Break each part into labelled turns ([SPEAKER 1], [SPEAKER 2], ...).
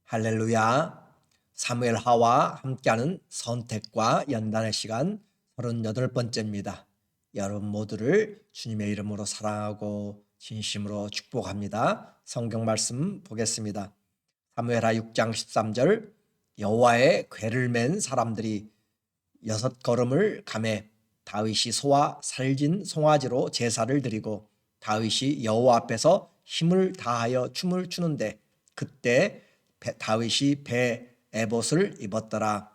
[SPEAKER 1] 할렐루야. 사무엘하와 함께하는 선택과 연단의 시간 38번째입니다. 여러분 모두를 주님의 이름으로 사랑하고 진심으로 축복합니다. 성경 말씀 보겠습니다. 사무엘하 6장 13절 여호와의 궤를 맨 사람들이 6걸음을 가매 다윗이 소와 살진 송아지로 제사를 드리고 다윗이 여호와 앞에서 힘을 다하여 춤을 추는데 그때 다윗이 배 에봇을 입었더라.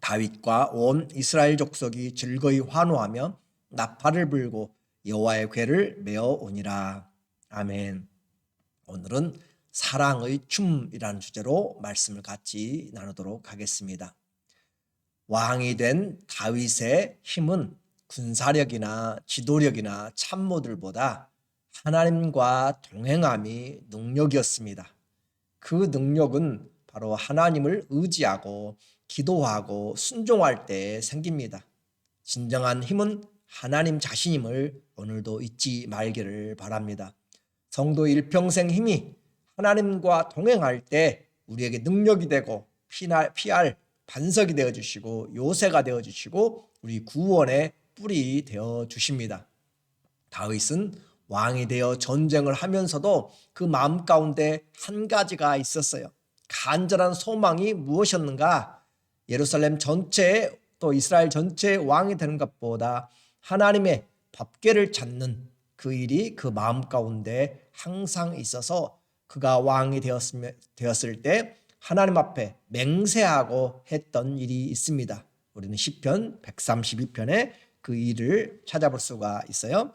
[SPEAKER 1] 다윗과 온 이스라엘 족속이 즐거이 환호하며 나팔을 불고 여호와의 궤를 메어 오니라. 아멘. 오늘은 사랑의 춤이라는 주제로 말씀을 같이 나누도록 하겠습니다. 왕이 된 다윗의 힘은 군사력이나 지도력이나 참모들보다 하나님과 동행함이 능력이었습니다. 그 능력은 바로 하나님을 의지하고 기도하고 순종할 때 생깁니다. 진정한 힘은 하나님 자신임을 오늘도 잊지 말기를 바랍니다. 성도의 일평생 힘이 하나님과 동행할 때 우리에게 능력이 되고 피할 반석이 되어주시고 요새가 되어주시고 우리 구원의 뿔이 되어주십니다. 다윗은 왕이 되어 전쟁을 하면서도 그 마음 가운데 한 가지가 있었어요. 간절한 소망이 무엇이었는가? 예루살렘 전체에 또 이스라엘 전체의 왕이 되는 것보다 하나님의 법궤를 찾는 그 일이 그 마음 가운데 항상 있어서 그가 왕이 되었을 때 하나님 앞에 맹세하고 했던 일이 있습니다. 우리는 시편 132편에 그 일을 찾아볼 수가 있어요.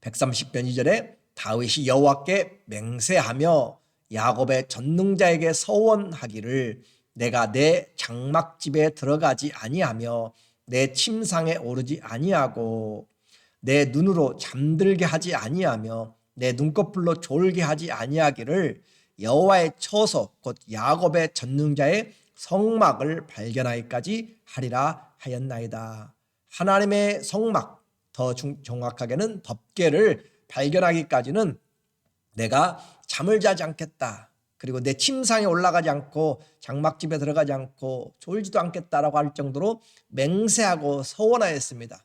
[SPEAKER 1] 130편 2절에 다윗이 여호와께 맹세하며 야곱의 전능자에게 서원하기를 내가 내 장막집에 들어가지 아니하며 내 침상에 오르지 아니하고 내 눈으로 잠들게 하지 아니하며 내 눈꺼풀로 졸게 하지 아니하기를 여호와의 처소 곧 야곱의 전능자의 성막을 발견하기까지 하리라 하였나이다. 하나님의 성막, 더 정확하게는 법궤를 발견하기까지는 내가 잠을 자지 않겠다. 그리고 내 침상에 올라가지 않고 장막집에 들어가지 않고 졸지도 않겠다라고 할 정도로 맹세하고 서원하였습니다.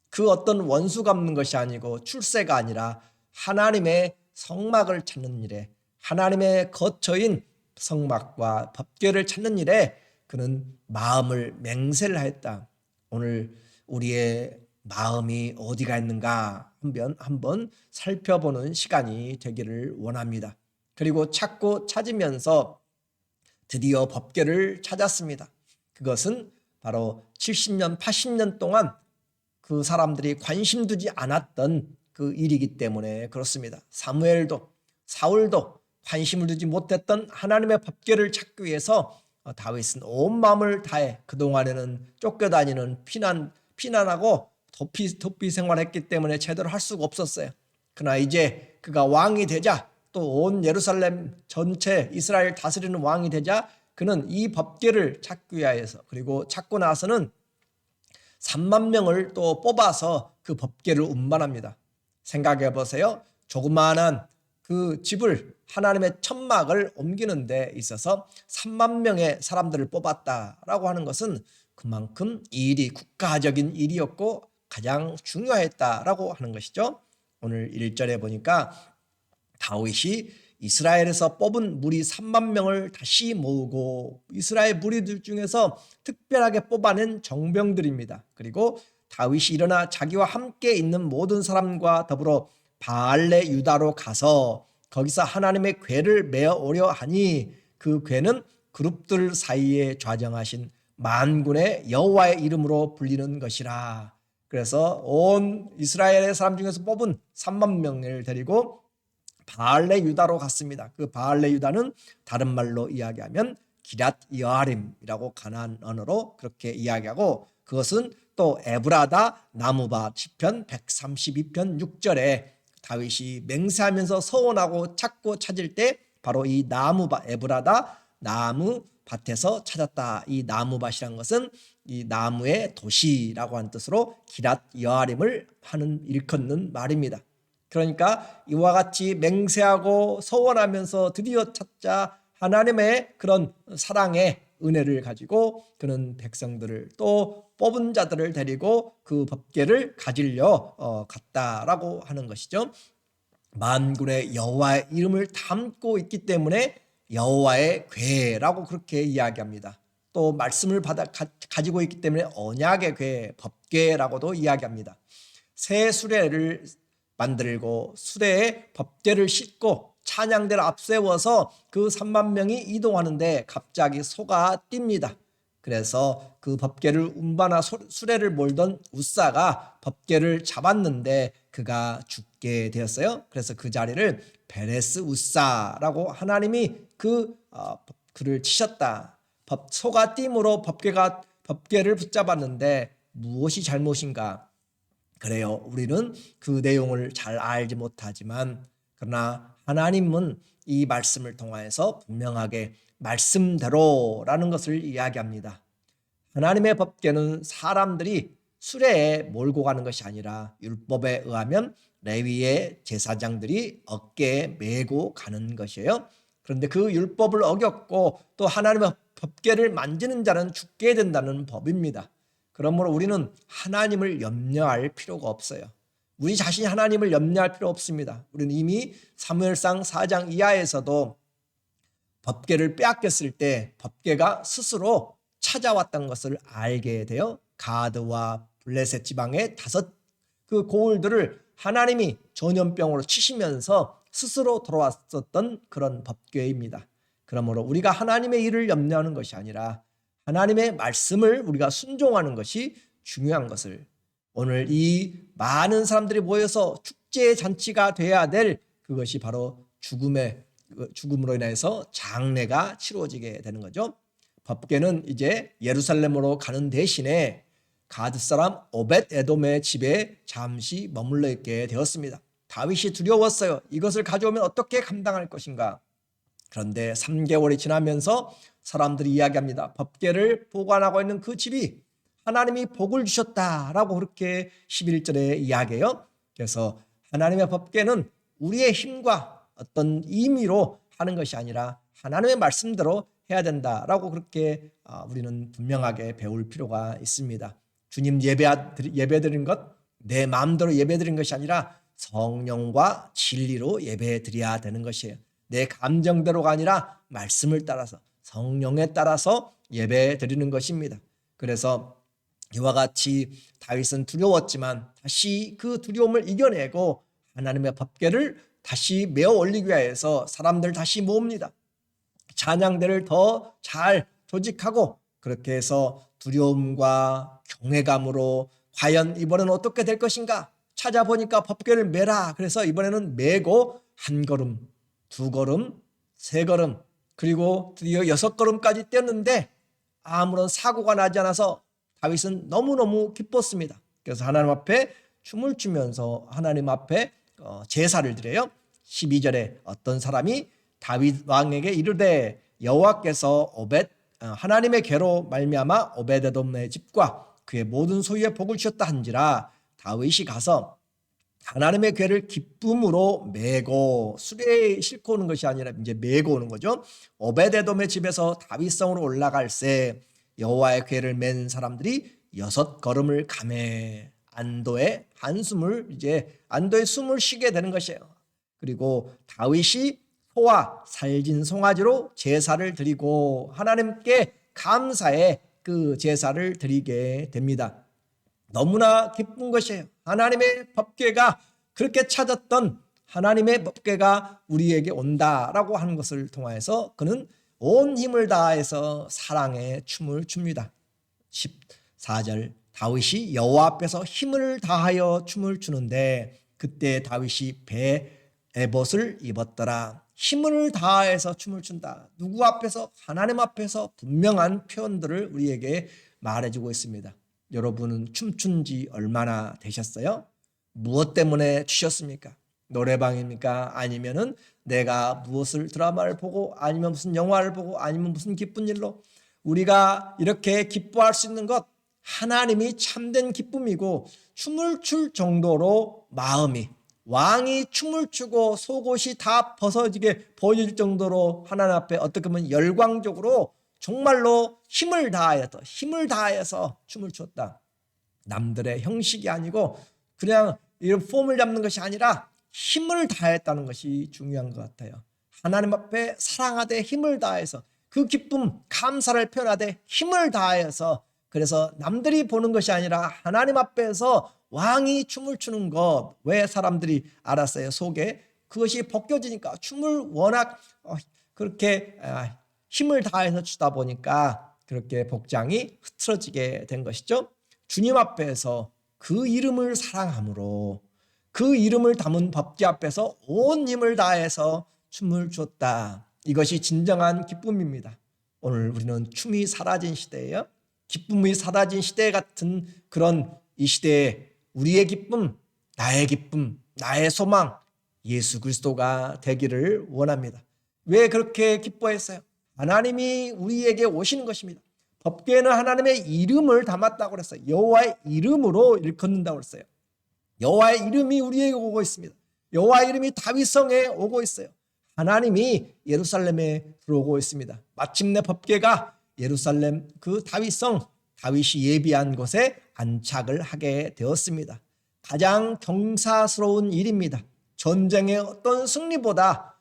[SPEAKER 1] 그 어떤 원수 갚는 것이 아니고 출세가 아니라 하나님의 성막을 찾는 일에, 하나님의 거처인 성막과 법궤를 찾는 일에 그는 마음을 맹세를 하였다. 오늘 우리의 마음이 어디가 있는가 한번 살펴보는 시간이 되기를 원합니다. 그리고 찾고 찾으면서 드디어 법궤를 찾았습니다. 그것은 바로 70년, 80년 동안 그 사람들이 관심 두지 않았던 그 일이기 때문에 그렇습니다. 사무엘도 사울도 관심을 두지 못했던 하나님의 법궤를 찾기 위해서 다윗은 온 마음을 다해 그동안에는 쫓겨다니는 피난하고 도피 생활했기 때문에 제대로 할 수가 없었어요. 그러나 이제 그가 왕이 되자 또 온 예루살렘 전체 이스라엘 다스리는 왕이 되자 그는 이 법궤를 찾기 위하여서 그리고 찾고 나서는 3만 명을 또 뽑아서 그 법궤를 운반합니다. 생각해 보세요. 조그마한 그 집을 하나님의 천막을 옮기는 데 있어서 3만 명의 사람들을 뽑았다라고 하는 것은 그만큼 이 일이 국가적인 일이었고 가장 중요했다라고 하는 것이죠. 오늘 1절에 보니까 다윗이 이스라엘에서 뽑은 무리 3만 명을 다시 모으고 이스라엘 무리들 중에서 특별하게 뽑아낸 정병들입니다. 그리고 다윗이 일어나 자기와 함께 있는 모든 사람과 더불어 바알레 유다로 가서 거기서 하나님의 궤를 메어 오려 하니 그 궤는 그룹들 사이에 좌정하신 만군의 여호와의 이름으로 불리는 것이라. 그래서 온 이스라엘의 사람 중에서 뽑은 3만 명을 데리고 바알레 유다로 갔습니다. 그 바알레 유다는 다른 말로 이야기하면 기랏 여아림이라고 가나안 언어로 그렇게 이야기하고 그것은 또 에브라다 나무밭 시편 132편 6절에 다윗이 맹세하면서 서원하고 찾고 찾을 때 바로 이 나무밭 에브라다 나무밭에서 찾았다. 이 나무밭이란 것은 이 나무의 도시라고 하는 뜻으로 기랏 여아림을 일컫는 말입니다. 그러니까 이와 같이 맹세하고 서원하면서 드디어 찾자 하나님의 그런 사랑의 은혜를 가지고 그는 백성들을 또 뽑은 자들을 데리고 그 법궤를 가지려 갔다라고 하는 것이죠. 만군의 여호와의 이름을 담고 있기 때문에 여호와의 궤라고 그렇게 이야기합니다. 또 말씀을 가지고 있기 때문에 언약의 궤, 법궤라고도 이야기합니다. 새 수레를 만들고 수레에 법궤를 싣고 찬양대를 앞세워서 그 3만 명이 이동하는데 갑자기 소가 뜁니다. 그래서 그 법궤를 운반하 수레를 몰던 우사가 법궤를 잡았는데 그가 죽게 되었어요. 그래서 그 자리를 베레스 우사라고 하나님이 그를 치셨다. 소가 띠므로 법궤를 붙잡았는데 무엇이 잘못인가? 그래요. 우리는 그 내용을 잘 알지 못하지만 그러나 하나님은 이 말씀을 통하여서 분명하게 말씀대로라는 것을 이야기합니다. 하나님의 법궤는 사람들이 수레에 몰고 가는 것이 아니라 율법에 의하면 레위의 제사장들이 어깨에 메고 가는 것이에요. 그런데 그 율법을 어겼고 또 하나님의 법궤를 만지는 자는 죽게 된다는 법입니다. 그러므로 우리는 하나님을 염려할 필요가 없어요. 우리 자신이 하나님을 염려할 필요 없습니다. 우리는 이미 사무엘상 4장 이하에서도 법궤를 빼앗겼을 때 법궤가 스스로 찾아왔던 것을 알게 돼요. 가드와 블레셋 지방의 5 고을들을 하나님이 전염병으로 치시면서 스스로 돌아왔었던 그런 법궤입니다. 그러므로 우리가 하나님의 일을 염려하는 것이 아니라 하나님의 말씀을 우리가 순종하는 것이 중요한 것을, 오늘 이 많은 사람들이 모여서 축제 잔치가 돼야 될 그것이 바로 죽음으로 인해서 장례가 치루어지게 되는 거죠. 법궤는 이제 예루살렘으로 가는 대신에 가드 사람 오벳 에돔의 집에 잠시 머물러 있게 되었습니다. 다윗이 두려웠어요. 이것을 가져오면 어떻게 감당할 것인가? 그런데 3개월이 지나면서 사람들이 이야기합니다. 법궤를 보관하고 있는 그 집이 하나님이 복을 주셨다라고 그렇게 11절에 이야기해요. 그래서 하나님의 법궤는 우리의 힘과 어떤 임의로 하는 것이 아니라 하나님의 말씀대로 해야 된다라고 그렇게 우리는 분명하게 배울 필요가 있습니다. 주님 예배드린 것, 내 마음대로 예배드린 것이 아니라 성령과 진리로 예배드려야 되는 것이에요. 내 감정대로가 아니라 말씀을 따라서 성령에 따라서 예배드리는 것입니다. 그래서 이와 같이 다윗은 두려웠지만 다시 그 두려움을 이겨내고 하나님의 법궤를 다시 메어 올리기 위해서 사람들을 다시 모읍니다. 찬양대를 더 잘 조직하고 그렇게 해서 두려움과 경외감으로 과연 이번에는 어떻게 될 것인가 찾아보니까 법궤를 메라. 그래서 이번에는 메고 1걸음, 2걸음, 3걸음 그리고 드디어 6걸음까지 뛰었는데 아무런 사고가 나지 않아서 다윗은 너무너무 기뻤습니다. 그래서 하나님 앞에 춤을 추면서 하나님 앞에 제사를 드려요. 12절에 어떤 사람이 다윗 왕에게 이르되 여호와께서 하나님의 궤로 말미암아 오벳에돔의 집과 그의 모든 소유에 복을 주셨다 한지라 다윗이 가서 하나님의 궤를 기쁨으로 메고 수레에 싣고 오는 것이 아니라 이제 메고 오는 거죠. 오벳에돔의 집에서 다윗성으로 올라갈새 여호와의 궤를 맨 사람들이 6걸음을 가매 안도의 숨을 쉬게 되는 것이에요. 그리고 다윗이 소와 살진 송아지로 제사를 드리고 하나님께 감사의 그 제사를 드리게 됩니다. 너무나 기쁜 것이에요. 하나님의 법궤가 그렇게 찾았던 하나님의 법궤가 우리에게 온다라고 하는 것을 통해서 그는 온 힘을 다해서 사랑의 춤을 춥니다. 14절 다윗이 여호와 앞에서 힘을 다하여 춤을 추는데 그때 다윗이 에봇을 입었더라. 힘을 다해서 춤을 춘다. 누구 앞에서? 하나님 앞에서 분명한 표현들을 우리에게 말해주고 있습니다. 여러분은 춤춘 지 얼마나 되셨어요? 무엇 때문에 추셨습니까? 노래방입니까? 아니면은 내가 무엇을 드라마를 보고 아니면 무슨 영화를 보고 아니면 무슨 기쁜 일로 우리가 이렇게 기뻐할 수 있는 것 하나님이 참된 기쁨이고 춤을 출 정도로 마음이 왕이 춤을 추고 속옷이 다 벗어지게 보여질 정도로 하나님 앞에 어떻게 보면 열광적으로 정말로 힘을 다해서 춤을 췄다. 남들의 형식이 아니고 그냥 이런 폼을 잡는 것이 아니라 힘을 다했다는 것이 중요한 것 같아요. 하나님 앞에 사랑하되 힘을 다해서 그 기쁨, 감사를 표현하되 힘을 다해서, 그래서 남들이 보는 것이 아니라 하나님 앞에서 왕이 춤을 추는 것, 왜 사람들이 알았어요? 속에 그것이 벗겨지니까 춤을 워낙 그렇게 힘을 다해서 추다 보니까 그렇게 복장이 흐트러지게 된 것이죠. 주님 앞에서 그 이름을 사랑함으로 그 이름을 담은 법궤 앞에서 온 힘을 다해서 춤을 췄다. 이것이 진정한 기쁨입니다. 오늘 우리는 춤이 사라진 시대예요. 기쁨이 사라진 시대 같은 그런 이 시대에 우리의 기쁨, 나의 소망, 예수 그리스도가 되기를 원합니다. 왜 그렇게 기뻐했어요? 하나님이 우리에게 오시는 것입니다. 법궤에는 하나님의 이름을 담았다고 그랬어요. 여호와의 이름으로 일컫는다고 그랬어요. 여호와의 이름이 우리에게 오고 있습니다. 여호와의 이름이 다윗성에 오고 있어요. 하나님이 예루살렘에 들어오고 있습니다. 마침내 법궤가 예루살렘 그 다윗성, 다윗이 예비한 곳에 안착을 하게 되었습니다. 가장 경사스러운 일입니다. 전쟁의 어떤 승리보다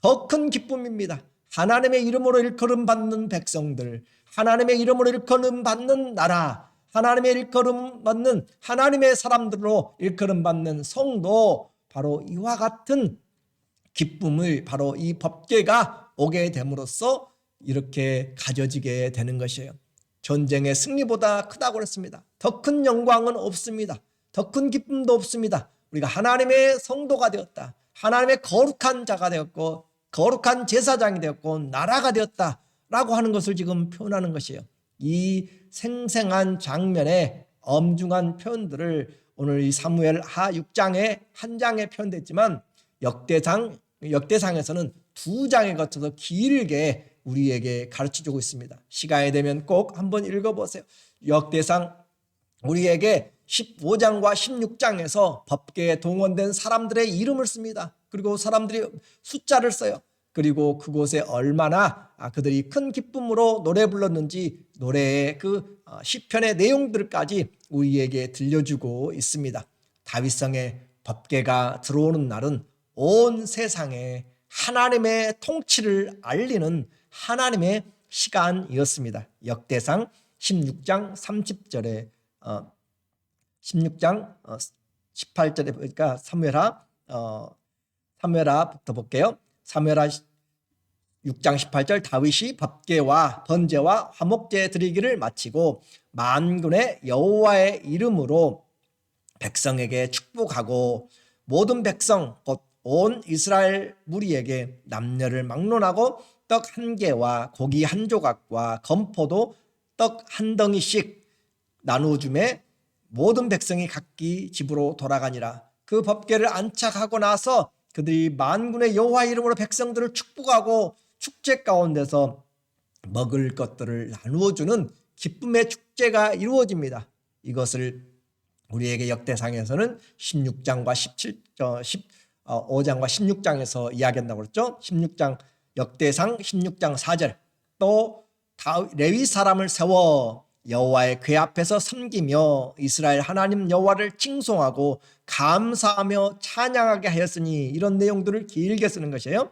[SPEAKER 1] 더 큰 기쁨입니다. 하나님의 이름으로 일컬음 받는 백성들, 하나님의 이름으로 일컬음 받는 나라, 하나님의 일컬음 받는 하나님의 사람들로 일컬음 받는 성도, 바로 이와 같은 기쁨을 바로 이 법궤가 오게 됨으로써 이렇게 가져지게 되는 것이에요. 전쟁의 승리보다 크다고 그랬습니다. 더 큰 영광은 없습니다. 더 큰 기쁨도 없습니다. 우리가 하나님의 성도가 되었다. 하나님의 거룩한 자가 되었고 거룩한 제사장이 되었고 나라가 되었다라고 하는 것을 지금 표현하는 것이에요. 이 생생한 장면의 엄중한 표현들을 오늘 이 사무엘하 6장에 한 장에 표현됐지만 역대상에서는 두 장에 거쳐서 길게 우리에게 가르쳐주고 있습니다. 시간이 되면 꼭 한번 읽어보세요. 역대상 우리에게 15장과 16장에서 법궤에 동원된 사람들의 이름을 씁니다. 그리고 사람들이 숫자를 써요. 그리고 그곳에 얼마나 그들이 큰 기쁨으로 노래 불렀는지 노래의 그 시편의 내용들까지 우리에게 들려주고 있습니다. 다윗성의 법궤가 들어오는 날은 온 세상에 하나님의 통치를 알리는 하나님의 시간이었습니다. 역대상 16장 30절에 16장 18절에 보니까 사무엘하부터 볼게요. 사무엘하 6장 18절 다윗이 법궤와 번제와 화목제 드리기를 마치고 만군의 여호와의 이름으로 백성에게 축복하고 모든 백성 곧 온 이스라엘 무리에게 남녀를 막론하고 떡 한 개와 고기 한 조각과 건포도 떡 한 덩이씩 나누어주매 모든 백성이 각기 집으로 돌아가니라. 그 법궤를 안착하고 나서 그들이 만군의 여호와 이름으로 백성들을 축복하고 축제 가운데서 먹을 것들을 나누어주는 기쁨의 축제가 이루어집니다. 이것을 우리에게 역대상에서는 16장과 15장과 16장에서 이야기한다고 그랬죠. 16장 역대상 16장 4절 또 레위 사람을 세워 여호와의 궤 앞에서 섬기며 이스라엘 하나님 여호와를 칭송하고 감사하며 찬양하게 하였으니, 이런 내용들을 길게 쓰는 것이에요.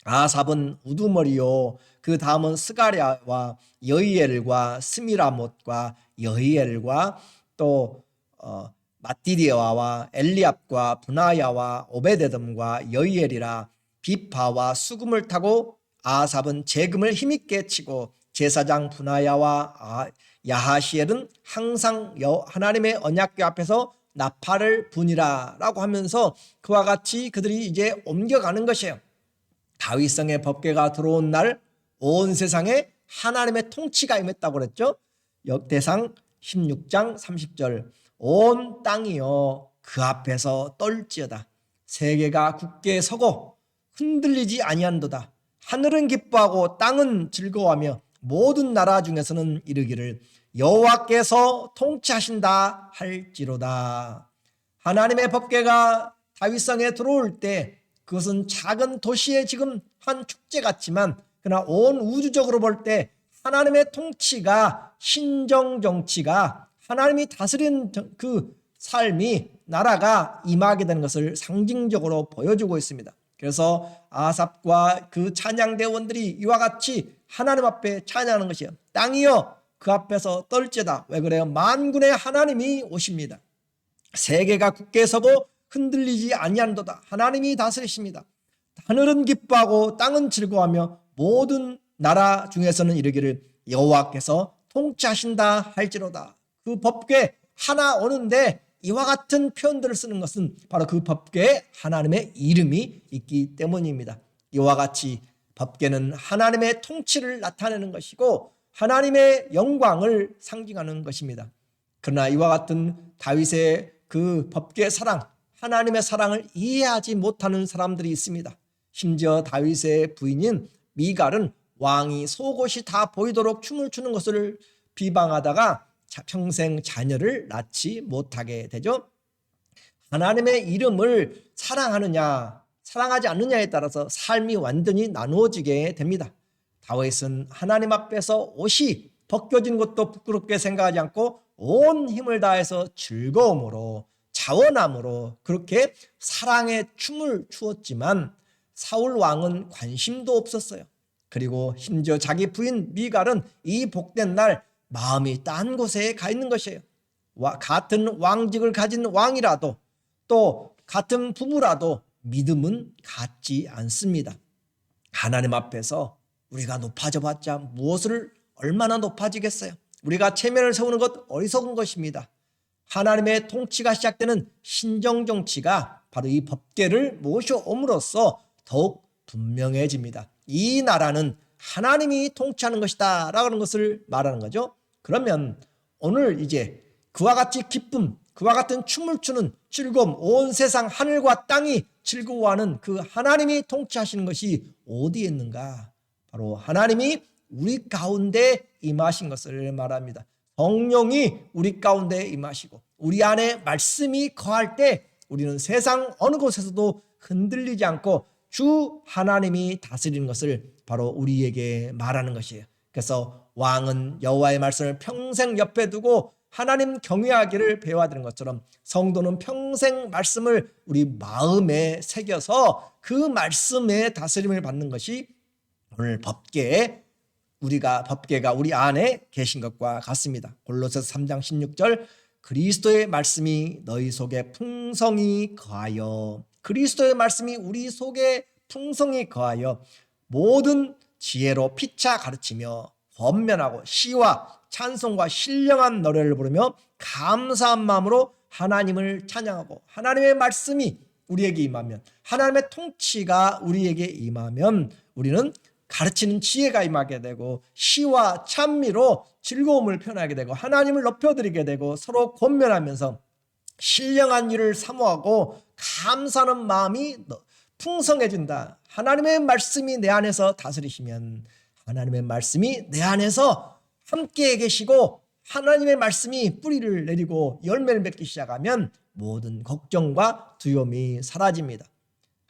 [SPEAKER 1] 아삽은 우두머리요 그 다음은 스가랴와 여히엘과 스미라못과 여히엘과 또 마띠디아와 엘리압과 분하야와 오베데돔과 여히엘이라. 비파와 수금을 타고 아삽은 재금을 힘있게 치고 제사장 분하야와 야하시엘은 항상 하나님의 언약궤 앞에서 나팔을 부니라 라고 하면서 그와 같이 그들이 이제 옮겨가는 것이에요. 다윗성의 법궤가 들어온 날 온 세상에 하나님의 통치가 임했다고 그랬죠. 역대상 16장 30절 온 땅이여 그 앞에서 떨지어다. 세계가 굳게 서고 흔들리지 아니한도다. 하늘은 기뻐하고 땅은 즐거워하며 모든 나라 중에서는 이르기를 여호와께서 통치하신다 할지로다. 하나님의 법궤가 다윗성에 들어올 때 그것은 작은 도시의 지금 한 축제 같지만 그러나 온 우주적으로 볼 때 하나님의 통치가 신정 정치가 하나님이 다스리는 그 삶이 나라가 임하게 되는 것을 상징적으로 보여주고 있습니다. 그래서 아삽과 그 찬양대원들이 이와 같이 하나님 앞에 찬양하는 것이에요. 땅이여 그 앞에서 떨지어다. 왜 그래요? 만군의 하나님이 오십니다. 세계가 굳게 서고 흔들리지 아니한도다. 하나님이 다스리십니다. 하늘은 기뻐하고 땅은 즐거워하며 모든 나라 중에서는 이르기를 여호와께서 통치하신다 할지로다. 그 법궤 하나 오는데 이와 같은 표현들을 쓰는 것은 바로 그 법궤에 하나님의 이름이 있기 때문입니다. 이와 같이 법궤는 하나님의 통치를 나타내는 것이고 하나님의 영광을 상징하는 것입니다. 그러나 이와 같은 다윗의 그 법궤 사랑, 하나님의 사랑을 이해하지 못하는 사람들이 있습니다. 심지어 다윗의 부인인 미갈은 왕이 속옷이 다 보이도록 춤을 추는 것을 비방하다가 평생 자녀를 낳지 못하게 되죠. 하나님의 이름을 사랑하느냐 사랑하지 않느냐에 따라서 삶이 완전히 나누어지게 됩니다. 다윗은 하나님 앞에서 옷이 벗겨진 것도 부끄럽게 생각하지 않고 온 힘을 다해서 즐거움으로 자원함으로 그렇게 사랑의 춤을 추었지만 사울 왕은 관심도 없었어요. 그리고 심지어 자기 부인 미갈은 이 복된 날 마음이 딴 곳에 가 있는 것이에요. 같은 왕직을 가진 왕이라도 또 같은 부부라도 믿음은 같지 않습니다. 하나님 앞에서 우리가 높아져 봤자 무엇을 얼마나 높아지겠어요? 우리가 체면을 세우는 것 어리석은 것입니다. 하나님의 통치가 시작되는 신정정치가 바로 이 법궤를 모셔옴으로써 더욱 분명해집니다. 이 나라는 하나님이 통치하는 것이다 라는 것을 말하는 거죠. 그러면 오늘 이제 그와 같이 기쁨, 그와 같은 춤을 추는 즐거움, 온 세상 하늘과 땅이 즐거워하는 그 하나님이 통치하시는 것이 어디에 있는가? 바로 하나님이 우리 가운데 임하신 것을 말합니다. 성령이 우리 가운데 임하시고 우리 안에 말씀이 거할 때 우리는 세상 어느 곳에서도 흔들리지 않고 주 하나님이 다스리는 것을 바로 우리에게 말하는 것이에요. 그래서 왕은 여호와의 말씀을 평생 옆에 두고 하나님 경외하기를 배워야 되는 것처럼 성도는 평생 말씀을 우리 마음에 새겨서 그 말씀의 다스림을 받는 것이 오늘 법궤가 우리 안에 계신 것과 같습니다. 골로새서 3장 16절 그리스도의 말씀이 너희 속에 풍성히 거하여 그리스도의 말씀이 우리 속에 풍성히 거하여 모든 지혜로 피차 가르치며 권면하고 시와 찬송과 신령한 노래를 부르며 감사한 마음으로 하나님을 찬양하고 하나님의 말씀이 우리에게 임하면 하나님의 통치가 우리에게 임하면 우리는 가르치는 지혜가 임하게 되고 시와 찬미로 즐거움을 표현하게 되고 하나님을 높여드리게 되고 서로 권면하면서 신령한 일을 사모하고 감사하는 마음이 풍성해진다. 하나님의 말씀이 내 안에서 다스리시면 하나님의 말씀이 내 안에서 함께 계시고 하나님의 말씀이 뿌리를 내리고 열매를 맺기 시작하면 모든 걱정과 두려움이 사라집니다.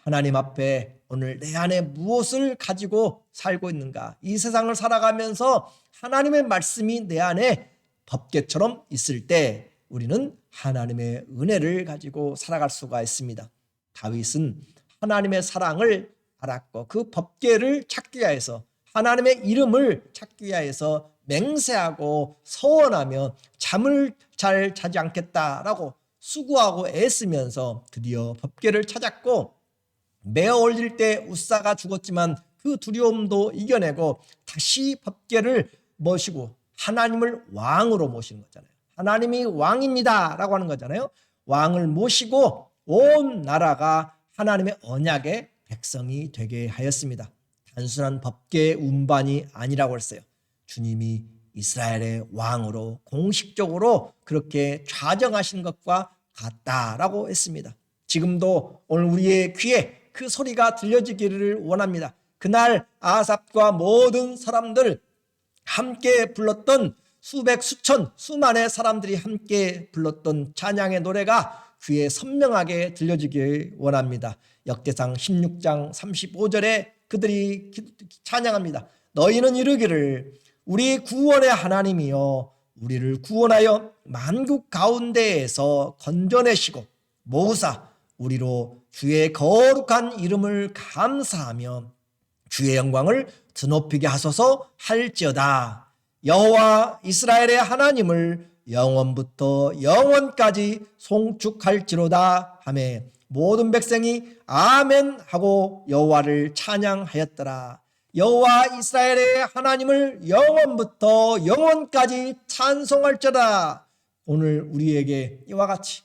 [SPEAKER 1] 하나님 앞에 오늘 내 안에 무엇을 가지고 살고 있는가? 이 세상을 살아가면서 하나님의 말씀이 내 안에 법궤처럼 있을 때 우리는 하나님의 은혜를 가지고 살아갈 수가 있습니다. 다윗은 하나님의 사랑을 알았고 그 법궤를 찾기 위해서 하나님의 이름을 찾기 위해서 맹세하고 서원하며 잠을 잘 자지 않겠다라고 수고하고 애쓰면서 드디어 법궤를 찾았고 매어 올릴 때 웃사가 죽었지만 그 두려움도 이겨내고 다시 법궤를 모시고 하나님을 왕으로 모시는 거잖아요. 하나님이 왕입니다 라고 하는 거잖아요. 왕을 모시고 온 나라가 하나님의 언약의 백성이 되게 하였습니다. 단순한 법궤 운반이 아니라고 했어요. 주님이 이스라엘의 왕으로 공식적으로 그렇게 좌정하신 것과 같다라고 했습니다. 지금도 오늘 우리의 귀에 그 소리가 들려지기를 원합니다. 그날 아삽과 모든 사람들 함께 불렀던 수백 수천 수만의 사람들이 함께 불렀던 찬양의 노래가 귀에 선명하게 들려주길 원합니다. 역대상 16장 35절에 그들이 찬양합니다. 너희는 이르기를 우리 구원의 하나님이여 우리를 구원하여 만국 가운데에서 건져내시고 모으사 우리로 주의 거룩한 이름을 감사하며 주의 영광을 드높이게 하소서 할지어다. 여호와 이스라엘의 하나님을 영원부터 영원까지 송축할지로다 하매 모든 백성이 아멘 하고 여호와를 찬양하였더라. 여호와 이스라엘의 하나님을 영원부터 영원까지 찬송할지어다. 오늘 우리에게 이와 같이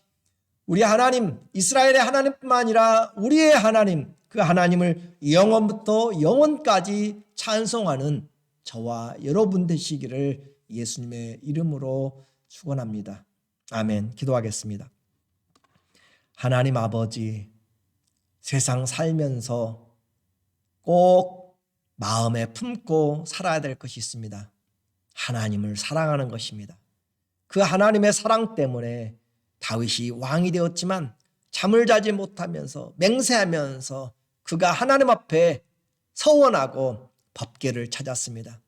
[SPEAKER 1] 우리 하나님 이스라엘의 하나님뿐만 아니라 우리의 하나님 그 하나님을 영원부터 영원까지 찬송하는 저와 여러분 되시기를 예수님의 이름으로 축원합니다. 아멘. 기도하겠습니다. 하나님 아버지, 세상 살면서 꼭 마음에 품고 살아야 될 것이 있습니다. 하나님을 사랑하는 것입니다. 그 하나님의 사랑 때문에 다윗이 왕이 되었지만 잠을 자지 못하면서 맹세하면서 그가 하나님 앞에 서원하고 법궤를 찾았습니다.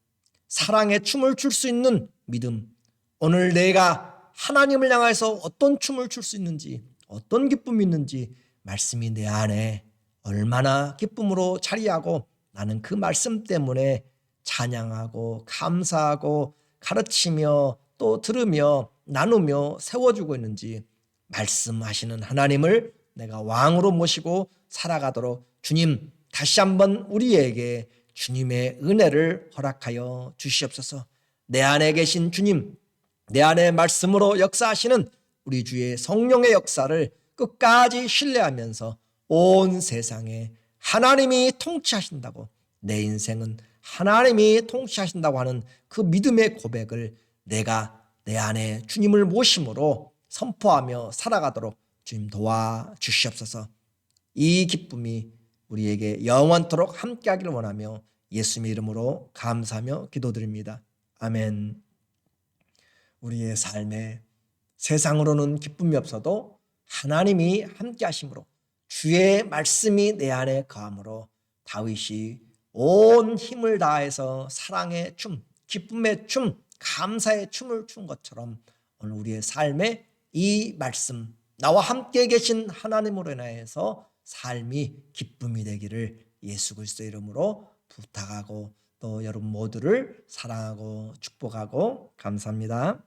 [SPEAKER 1] 사랑의 춤을 출 수 있는 믿음. 오늘 내가 하나님을 향해서 어떤 춤을 출 수 있는지 어떤 기쁨이 있는지 말씀이 내 안에 얼마나 기쁨으로 자리하고 나는 그 말씀 때문에 찬양하고 감사하고 가르치며 또 들으며 나누며 세워주고 있는지 말씀하시는 하나님을 내가 왕으로 모시고 살아가도록 주님 다시 한번 우리에게 주님의 은혜를 허락하여 주시옵소서. 내 안에 계신 주님, 내 안에 말씀으로 역사하시는 우리 주의 성령의 역사를 끝까지 신뢰하면서 온 세상에 하나님이 통치하신다고, 내 인생은 하나님이 통치하신다고 하는 그 믿음의 고백을 내가 내 안에 주님을 모심으로 선포하며 살아가도록 주님 도와주시옵소서. 이 기쁨이 우리에게 영원토록 함께하기를 원하며 예수님의 이름으로 감사하며 기도드립니다. 아멘. 우리의 삶에 세상으로는 기쁨이 없어도 하나님이 함께하심으로 주의 말씀이 내 안에 거함으로 다윗이 온 힘을 다해서 사랑의 춤, 기쁨의 춤, 감사의 춤을 춘 것처럼 오늘 우리의 삶에 이 말씀, 나와 함께 계신 하나님으로 인하여서 삶이 기쁨이 되기를 예수 그리스도의 이름으로 부탁하고 또 여러분 모두를 사랑하고 축복하고 감사합니다.